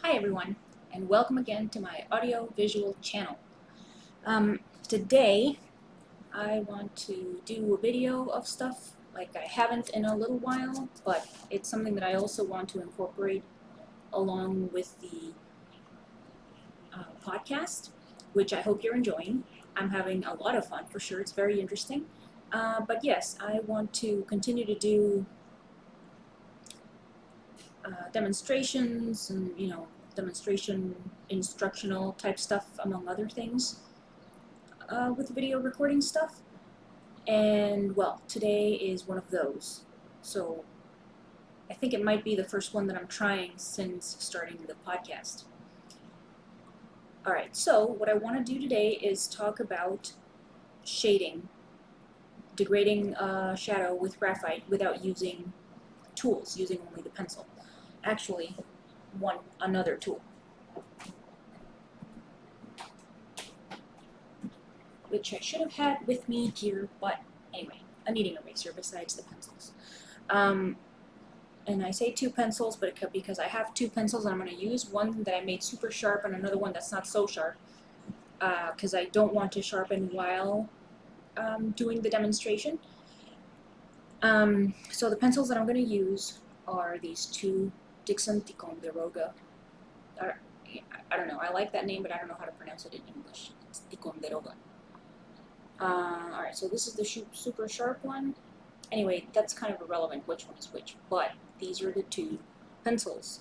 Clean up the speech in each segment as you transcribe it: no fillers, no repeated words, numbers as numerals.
Hi everyone, and welcome again to my audio-visual channel. Today I want to do a video of stuff like I haven't in a little while, but it's something that I also want to incorporate along with the podcast, which I hope you're enjoying. I'm having a lot of fun for sure, it's very interesting. But yes, I want to continue to do demonstrations and, demonstration instructional type stuff among other things with video recording stuff. And well, today is one of those. So I think it might be the first one that I'm trying since starting the podcast. Alright, so what I want to do today is talk about shading, degrading shadow with graphite without using tools, using only the pencil. Actually, another tool, which I should have had with me here, but anyway, a kneading eraser besides the pencils. And I say two pencils, but because I have two pencils and I'm going to use one that I made super sharp and another one that's not so sharp, because I don't want to sharpen while doing the demonstration. So the pencils that I'm going to use are these two Ticonderoga. I don't know, I like that name, but I don't know how to pronounce it in English. It's Ticonderoga. Alright, so this is the super sharp one. Anyway, that's kind of irrelevant which one is which, but these are the two pencils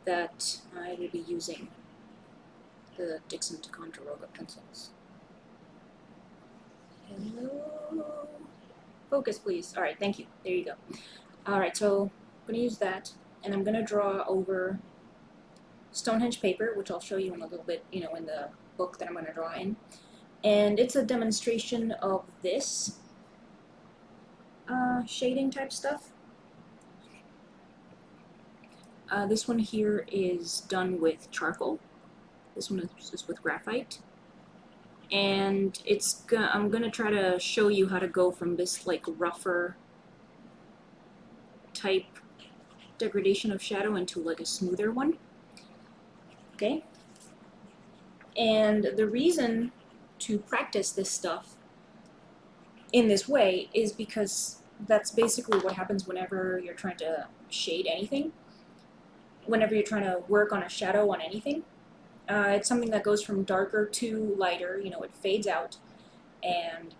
that I will be using, the Ticonderoga pencils. Hello? Focus, please. Alright, thank you. There you go. Alright, so I'm going to use that, and I'm going to draw over Stonehenge paper, which I'll show you in a little bit, in the book that I'm going to draw in. And it's a demonstration of this shading type stuff. This one here is done with charcoal. This one is just with graphite. And I'm gonna try to show you how to go from this like rougher type degradation of shadow into like a smoother one. Okay? And the reason to practice this stuff in this way is because that's basically what happens whenever you're trying to shade anything. Whenever you're trying to work on a shadow on anything. It's something that goes from darker to lighter, it fades out, and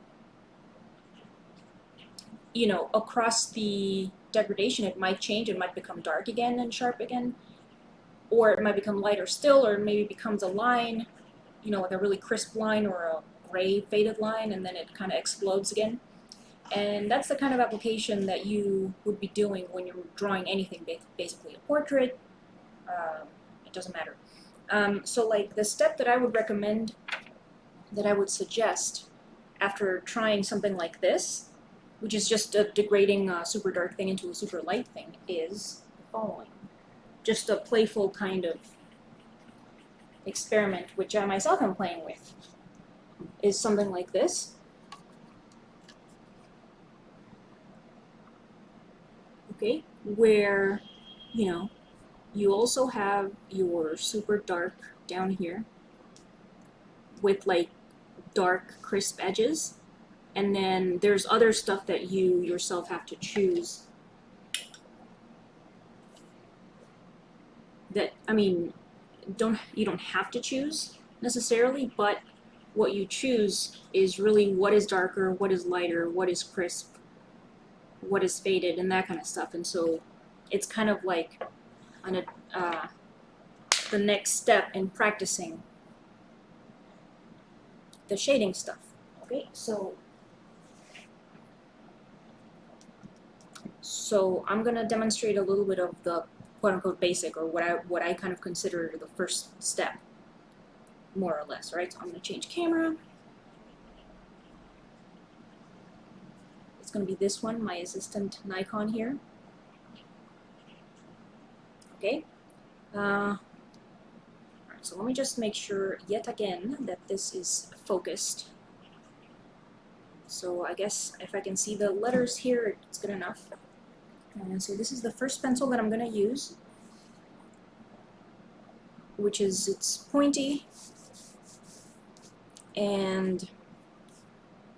across the degradation it might change, it might become dark again and sharp again, or it might become lighter still, or maybe becomes a line, like a really crisp line or a gray faded line, and then it kind of explodes again. And that's the kind of application that you would be doing when you're drawing anything, basically a portrait, it doesn't matter. So like the step that I would recommend, that I would suggest after trying something like this, which is just degrading a super dark thing into a super light thing, is the following. Just a playful kind of experiment, which I myself am playing with, is something like this. Okay, where, you also have your super dark down here with like dark crisp edges, and then there's other stuff that you yourself have to choose that, you don't have to choose necessarily, but what you choose is really what is darker, what is lighter, what is crisp, what is faded, and that kind of stuff. And so it's kind of like the next step in practicing the shading stuff. Okay, so I'm gonna demonstrate a little bit of the quote-unquote basic, or what I kind of consider the first step, more or less. Right, so I'm gonna change camera. It's gonna be this one, my assistant Nikon here. Okay. Alright, so let me just make sure yet again that this is focused. So I guess if I can see the letters here, it's good enough. And so this is the first pencil that I'm going to use. which is it's pointy, and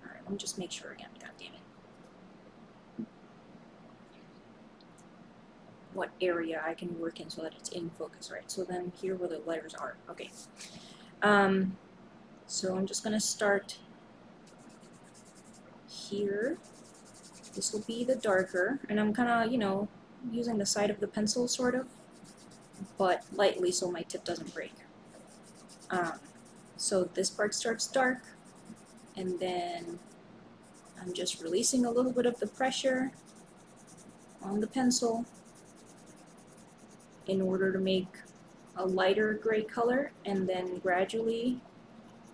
alright, let me just make sure again, god damn it, what area I can work in so that it's in focus, right? So then here where the letters are, okay. So I'm just gonna start here. This will be the darker, and I'm kinda, you know, using the side of the pencil sort of, but lightly so my tip doesn't break. So this part starts dark, and then I'm just releasing a little bit of the pressure on the pencil in order to make a lighter gray color, and then gradually,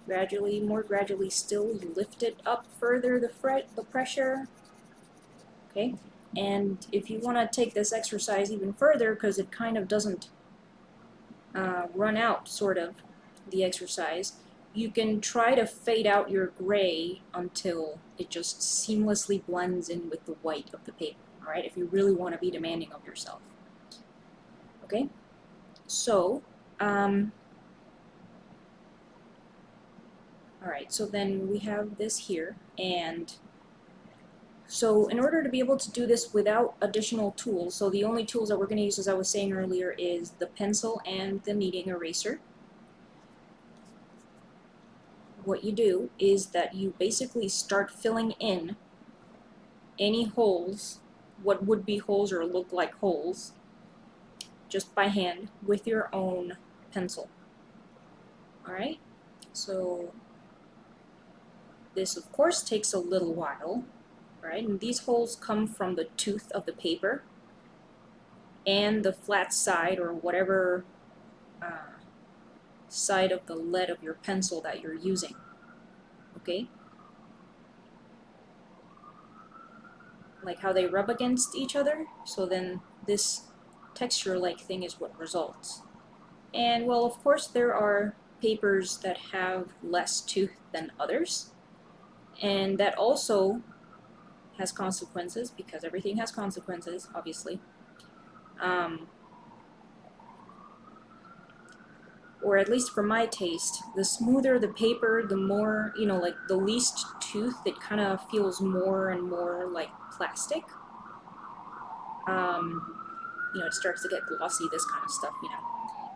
more gradually still, you lift it up further, the pressure, okay? And if you want to take this exercise even further, because it kind of doesn't run out, sort of, the exercise, you can try to fade out your gray until it just seamlessly blends in with the white of the paper, alright, if you really want to be demanding of yourself. Okay? So, alright, so then we have this here, and so in order to be able to do this without additional tools, so the only tools that we're going to use, as I was saying earlier, is the pencil and the kneading eraser. What you do is that you basically start filling in any holes, what would be holes or look like holes, just by hand with your own pencil. Alright, so this of course takes a little while, right? And these holes come from the tooth of the paper and the flat side, or whatever side of the lead of your pencil that you're using. Okay? Like how they rub against each other, so then this texture-like thing is what results. And well, of course, there are papers that have less tooth than others, and that also has consequences, because everything has consequences, obviously. Or at least for my taste, the smoother the paper, the more, you know, like the least tooth, it kind of feels more and more like plastic. You know, it starts to get glossy, this kind of stuff, you know.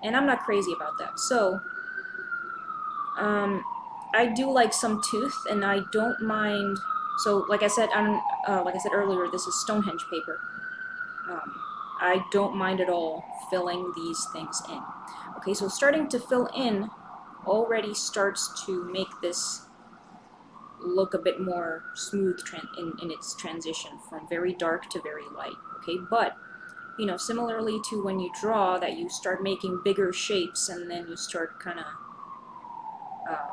And I'm not crazy about that. So, I do like some tooth, and I don't mind. So, like I said, like I said earlier, this is Stonehenge paper. I don't mind at all filling these things in. Okay, so starting to fill in already starts to make this look a bit more smooth in its transition from very dark to very light. Okay, but you know, similarly to when you draw, that you start making bigger shapes, and then you start kind of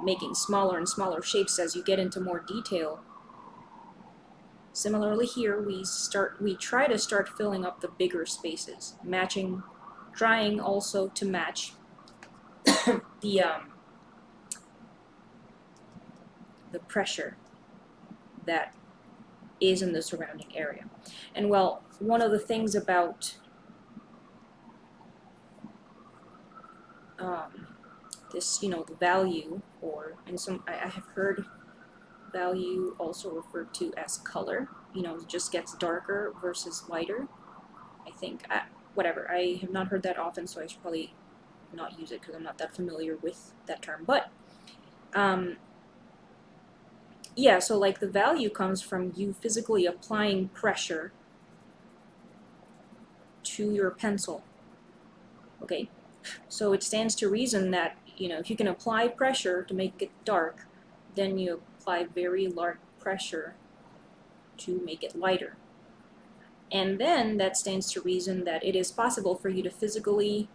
making smaller and smaller shapes as you get into more detail. Similarly here, we try to start filling up the bigger spaces, trying also to match the pressure that is in the surrounding area. And well, one of the things about this, you know, the value, or I have heard value also referred to as color, you know, it just gets darker versus lighter, I think. Whatever, I have not heard that often, so I should probably not use it because I'm not that familiar with that term. But yeah, so like the value comes from you physically applying pressure to your pencil. Okay, so it stands to reason that, you know, if you can apply pressure to make it dark, then you apply very large pressure to make it lighter. And then that stands to reason that it is possible for you to physically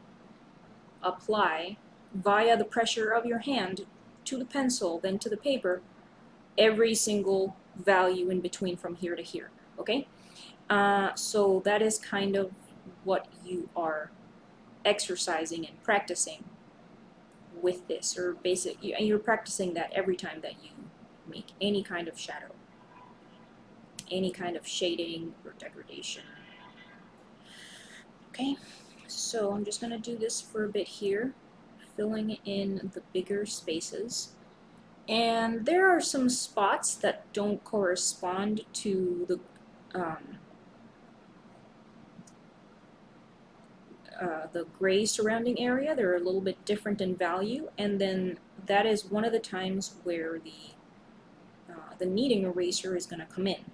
apply, via the pressure of your hand to the pencil, then to the paper, every single value in between from here to here. Okay? So that is kind of what you are exercising and practicing with this, or you're practicing that every time that you make any kind of shadow, any kind of shading or degradation. Okay, so I'm just going to do this for a bit here. filling in the bigger spaces. And there are some spots that don't correspond to the gray surrounding area. They're a little bit different in value, and then that is one of the times where the kneading eraser is going to come in.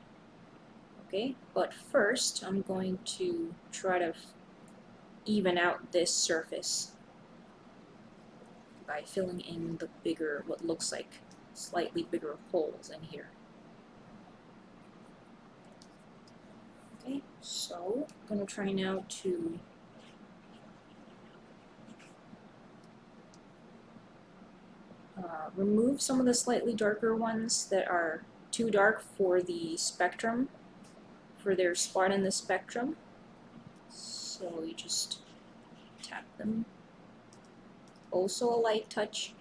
Okay, but first I'm going to try to even out this surface by filling in the bigger, what looks like slightly bigger holes in here. Okay, so I'm going to try now to remove some of the slightly darker ones that are too dark for the spectrum, for their spot in the spectrum. So you just tap them. Also a light touch.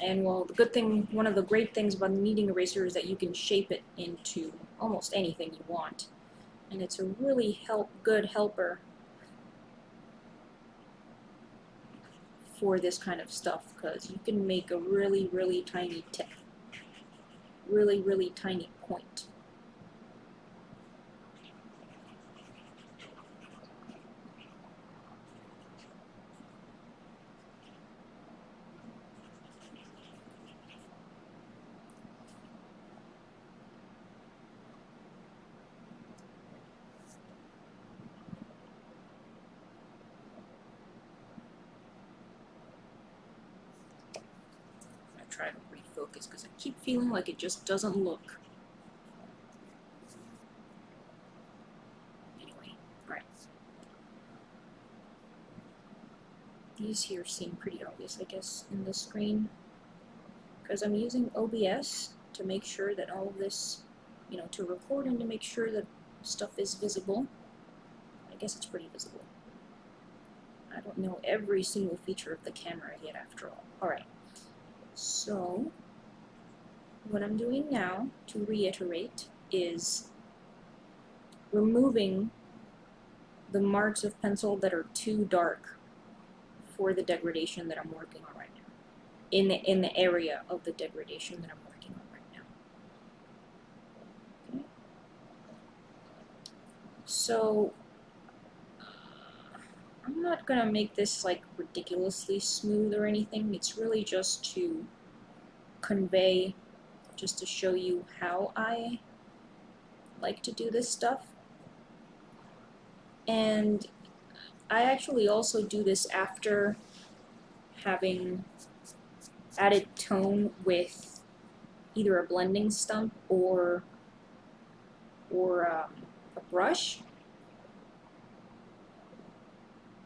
And well, the good thing, one of the great things about the kneading eraser is that you can shape it into almost anything you want. And it's a really good helper for this kind of stuff, because you can make a really, really tiny tip. Really, really tiny point. Try to refocus because I keep feeling like it just doesn't look. Anyway, alright. These here seem pretty obvious, I guess, in the screen. Because I'm using OBS to make sure that all of this, you know, to record and to make sure that stuff is visible. I guess it's pretty visible. I don't know every single feature of the camera yet, after all. Alright. So, what I'm doing now, to reiterate, is removing the marks of pencil that are too dark for the degradation that I'm working on right now. In the area of the degradation that I'm working on right now. Okay. So, I'm not gonna make this like ridiculously smooth or anything. It's really just to convey, just to show you how I like to do this stuff. And I actually also do this after having added tone with either a blending stump or a brush.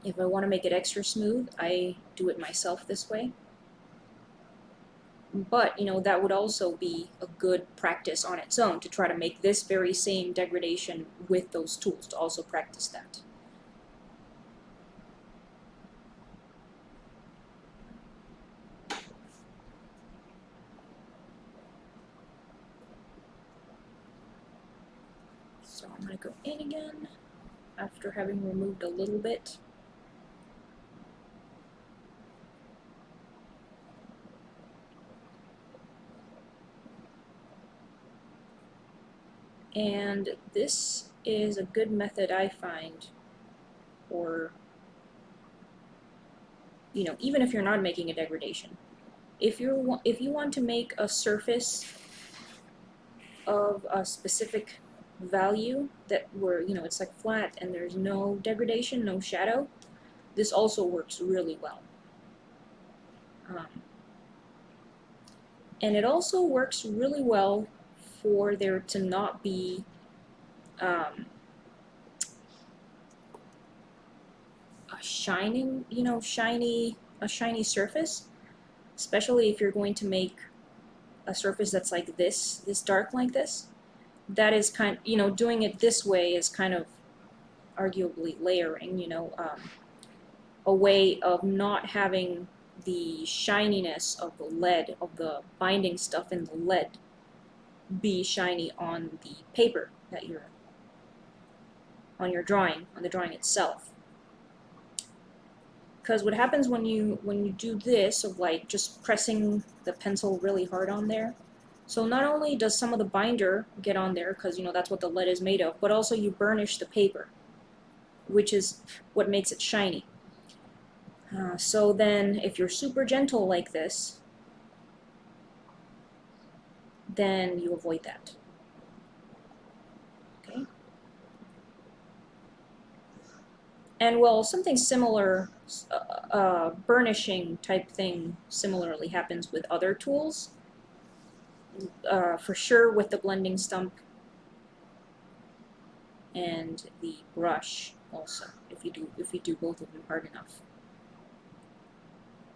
If I want to make it extra smooth, I do it myself this way. But, you know, that would also be a good practice on its own, to try to make this very same degradation with those tools, to also practice that. So I'm going to go in again after having removed a little bit. And this is a good method, I find, for, you know, even if you're not making a degradation. If you want to make a surface of a specific value that where, you know, it's like flat and there's no degradation, no shadow, this also works really well. And it also works really well for there to not be a shining, you know, a shiny surface, especially if you're going to make a surface that's like this dark like this. That is kind, you know, doing it this way is kind of arguably layering, you know, a way of not having the shininess of the lead, of the binding stuff in the lead, be shiny on the paper that you're, on your drawing, on the drawing itself. Because what happens when you do this, of like just pressing the pencil really hard on there, so not only does some of the binder get on there, because that's what the lead is made of, but also you burnish the paper, which is what makes it shiny. So then if you're super gentle like this, then you avoid that. Okay? And well, something similar, burnishing type thing similarly happens with other tools. For sure with the blending stump and the brush also, if you do both of them hard enough.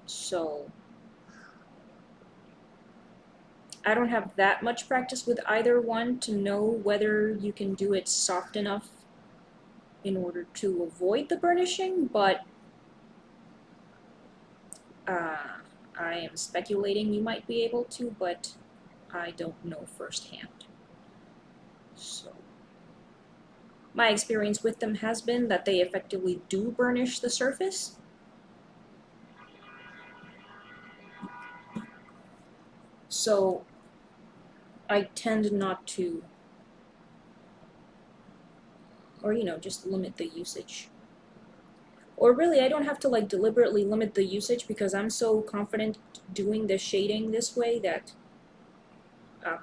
So I don't have that much practice with either one to know whether you can do it soft enough in order to avoid the burnishing, but I am speculating you might be able to, but I don't know firsthand. So my experience with them has been that they effectively do burnish the surface. So I tend not to, or just limit the usage. Or really, I don't have to like deliberately limit the usage because I'm so confident doing the shading this way that,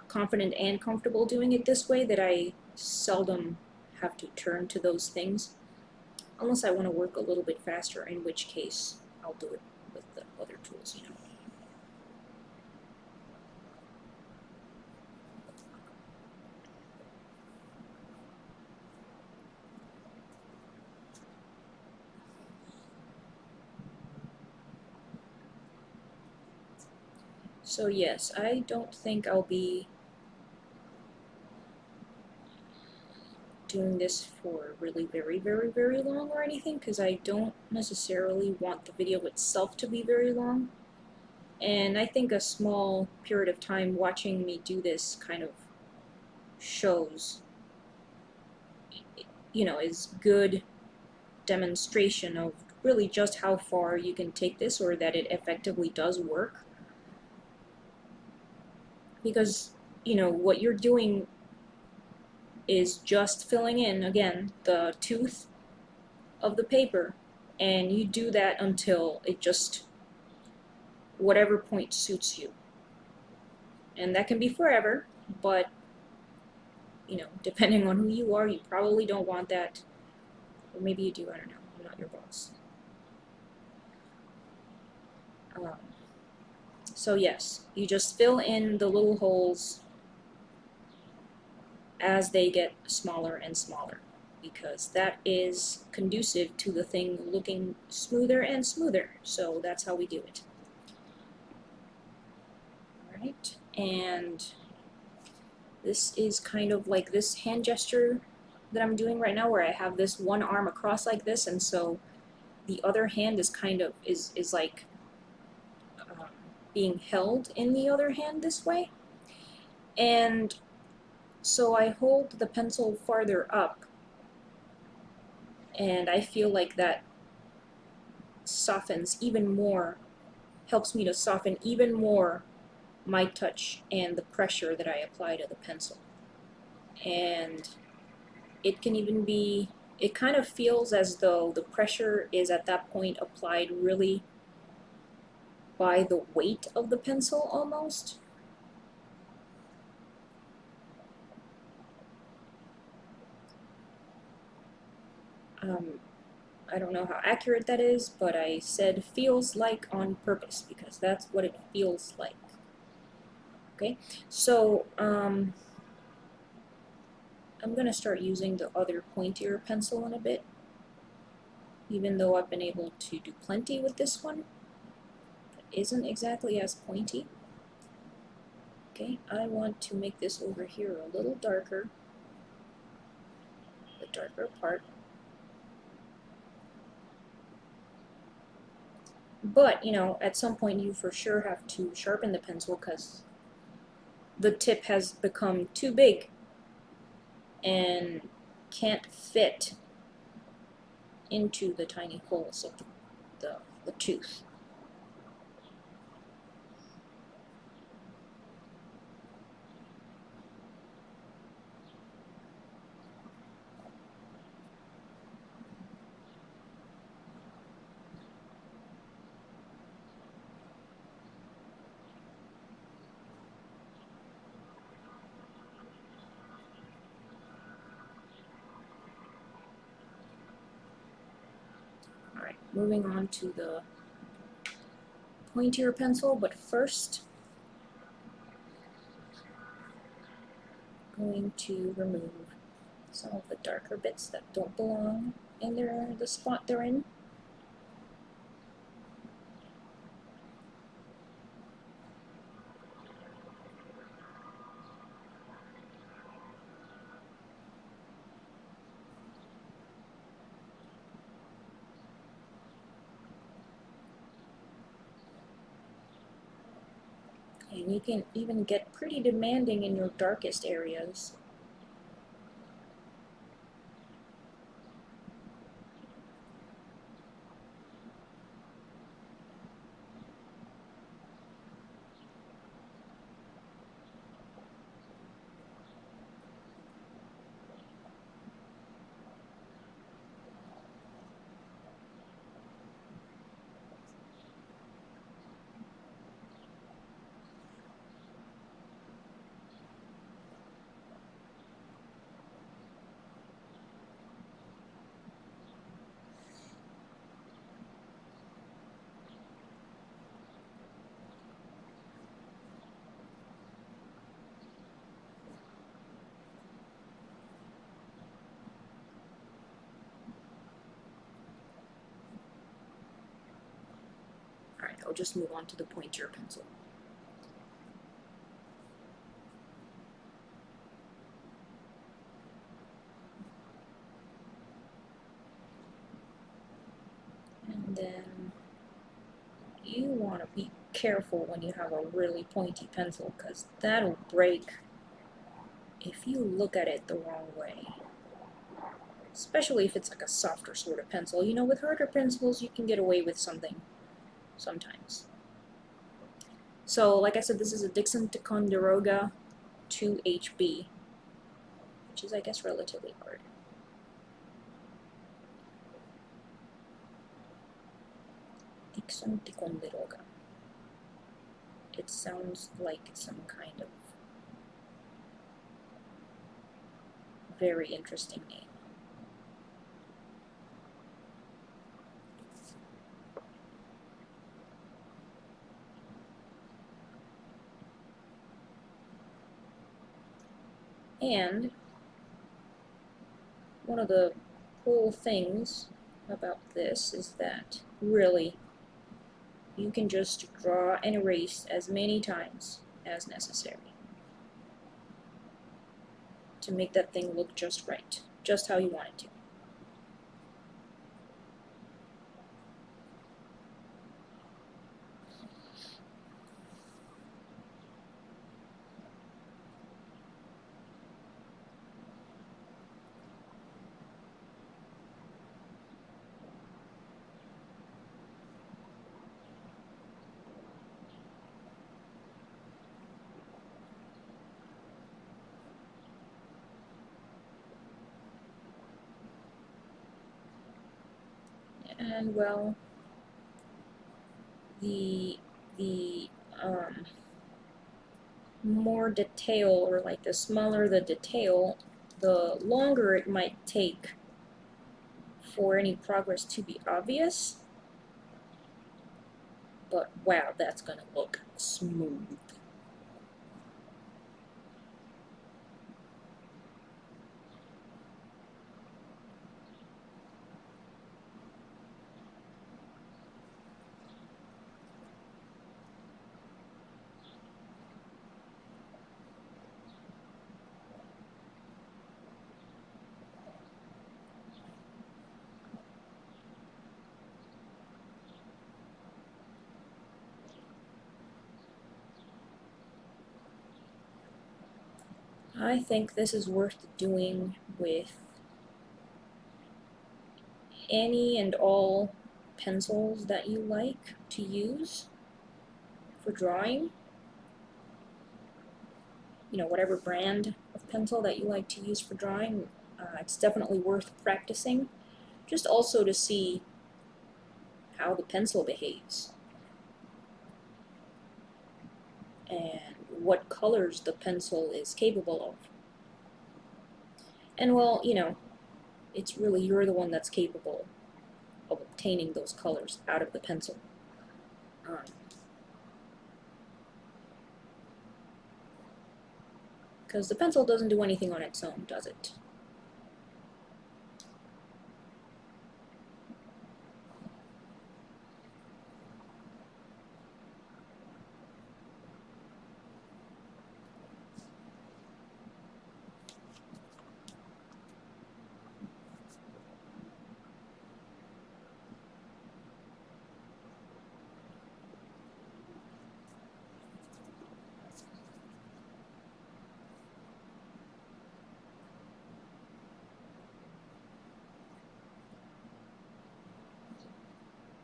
confident and comfortable doing it this way, that I seldom have to turn to those things. Unless I want to work a little bit faster, in which case I'll do it with the other tools. So yes, I don't think I'll be doing this for really very, very, very long or anything, because I don't necessarily want the video itself to be very long. And I think a small period of time watching me do this kind of shows, is good demonstration of really just how far you can take this, or that it effectively does work. Because, what you're doing is just filling in, again, the tooth of the paper, and you do that until it just, whatever point suits you. And that can be forever, but, depending on who you are, you probably don't want that. Or maybe you do, I don't know, I'm not your boss. So yes, you just fill in the little holes as they get smaller and smaller, because that is conducive to the thing looking smoother and smoother. So that's how we do it. Alright, and this is kind of like this hand gesture that I'm doing right now, where I have this one arm across like this, and so the other hand is kind of, is like being held in the other hand this way. And so I hold the pencil farther up, and I feel like that softens even more, helps me to soften even more my touch and the pressure that I apply to the pencil. And it can even be, it kind of feels as though the pressure is at that point applied really by the weight of the pencil almost. I don't know how accurate that is, but I said feels like on purpose because that's what it feels like. Okay, so I'm gonna start using the other pointier pencil in a bit, even though I've been able to do plenty with this one. It isn't exactly as pointy. Okay, I want to make this over here a little darker, the darker part. But, at some point you for sure have to sharpen the pencil because the tip has become too big and can't fit into the tiny holes of the the tooth. Alright, moving on to the pointier pencil, but first I'm going to remove some of the darker bits that don't belong in the spot they're in. And you can even get pretty demanding in your darkest areas. Alright, I'll just move on to the pointier pencil. And then you want to be careful when you have a really pointy pencil, because that'll break if you look at it the wrong way. Especially if it's like a softer sort of pencil. You know, with harder pencils you can get away with something sometimes. So, like I said, this is a Dixon Ticonderoga 2HB, which is, I guess, relatively hard. Dixon Ticonderoga. It sounds like some kind of very interesting name. And one of the cool things about this is that really you can just draw and erase as many times as necessary to make that thing look just right, just how you want it to. And well, the more detail, or like the smaller the detail, the longer it might take for any progress to be obvious. But wow, that's gonna look smooth. I think this is worth doing with any and all pencils that you like to use for drawing. You know, whatever brand of pencil that you like to use for drawing, it's definitely worth practicing, just also to see how the pencil behaves and what colors the pencil is capable of. And well, you know, it's really you're the one that's capable of obtaining those colors out of the pencil. Because the pencil doesn't do anything on its own, does it?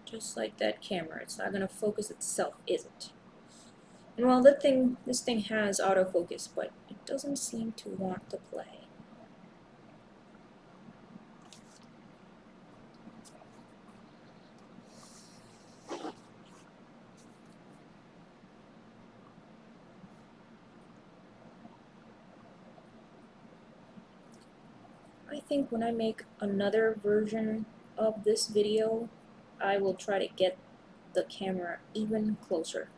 Just like that camera, it's not going to focus itself, is it? And well, this thing has autofocus, but it doesn't seem to want to play. I think when I make another version of this video, I will try to get the camera even closer.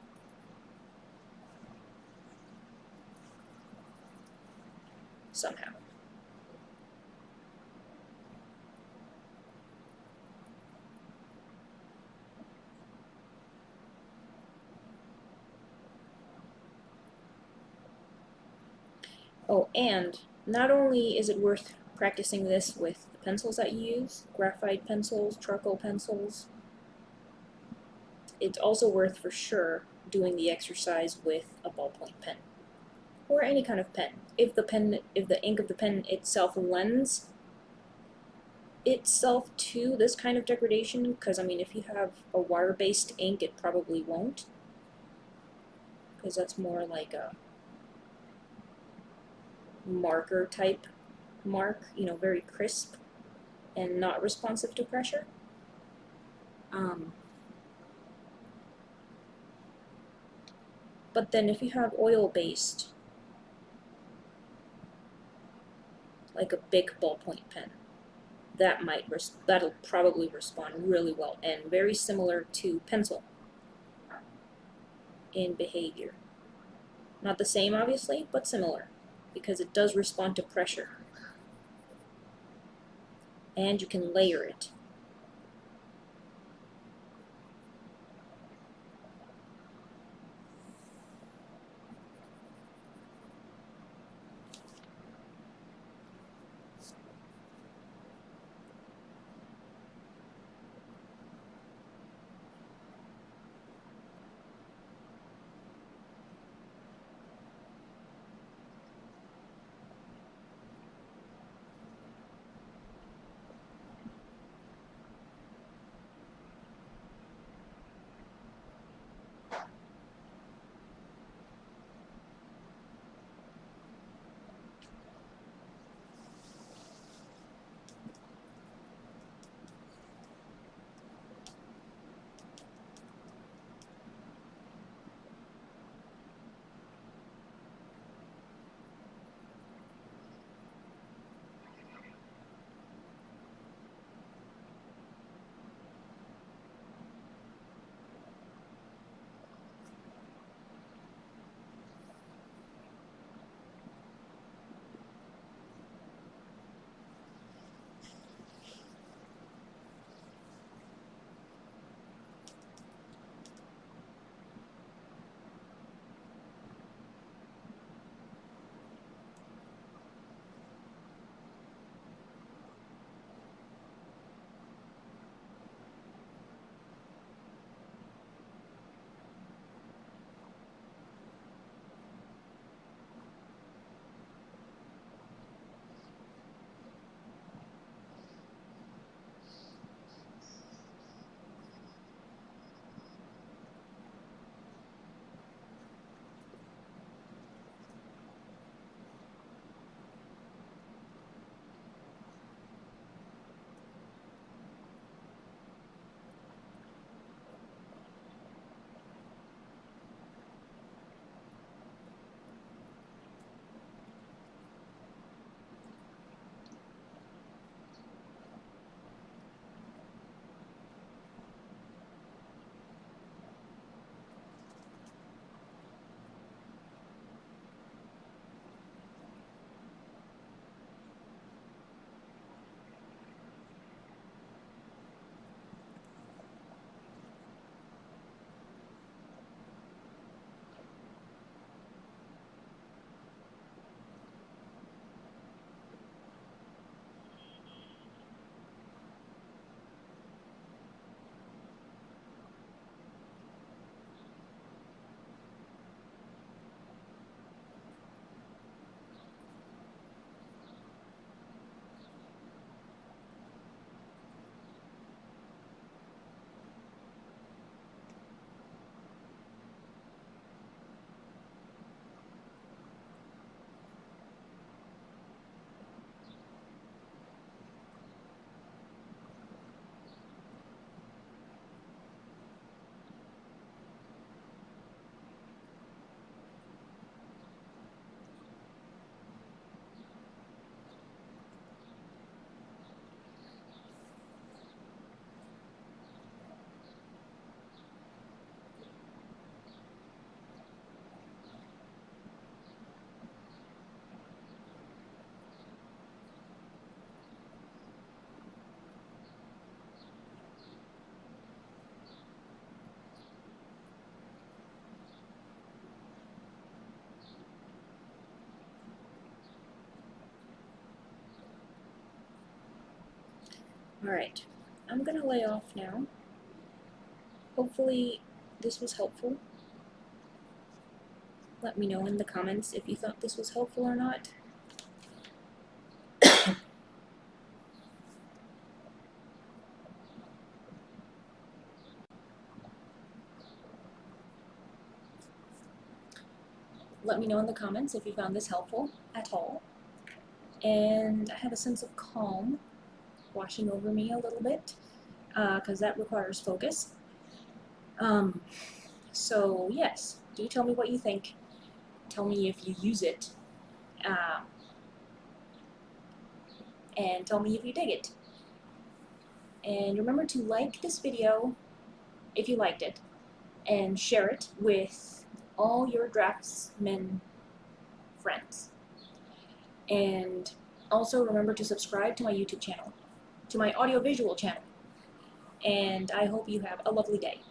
Somehow. Oh, and not only is it worth practicing this with the pencils that you use, graphite pencils, charcoal pencils, it's also worth for sure doing the exercise with a ballpoint pen or any kind of pen. If the ink of the pen itself lends itself to this kind of degradation, because I mean, if you have a water-based ink, it probably won't, because that's more like a marker type mark, you know, very crisp and not responsive to pressure. But then if you have oil-based, like a big ballpoint pen, that'll probably respond really well, and very similar to pencil in behavior. Not the same, obviously, but similar, because it does respond to pressure. And you can layer it. Alright, I'm gonna lay off now. Hopefully this was helpful. Let me know in the comments if you thought this was helpful or not. Let me know in the comments if you found this helpful at all. And I have a sense of calm washing over me a little bit, because that requires focus. So yes, do tell me what you think. Tell me if you use it. And tell me if you dig it. And remember to like this video if you liked it, and share it with all your draftsmen friends. And also remember to subscribe to my YouTube channel, to my audiovisual channel. And I hope you have a lovely day.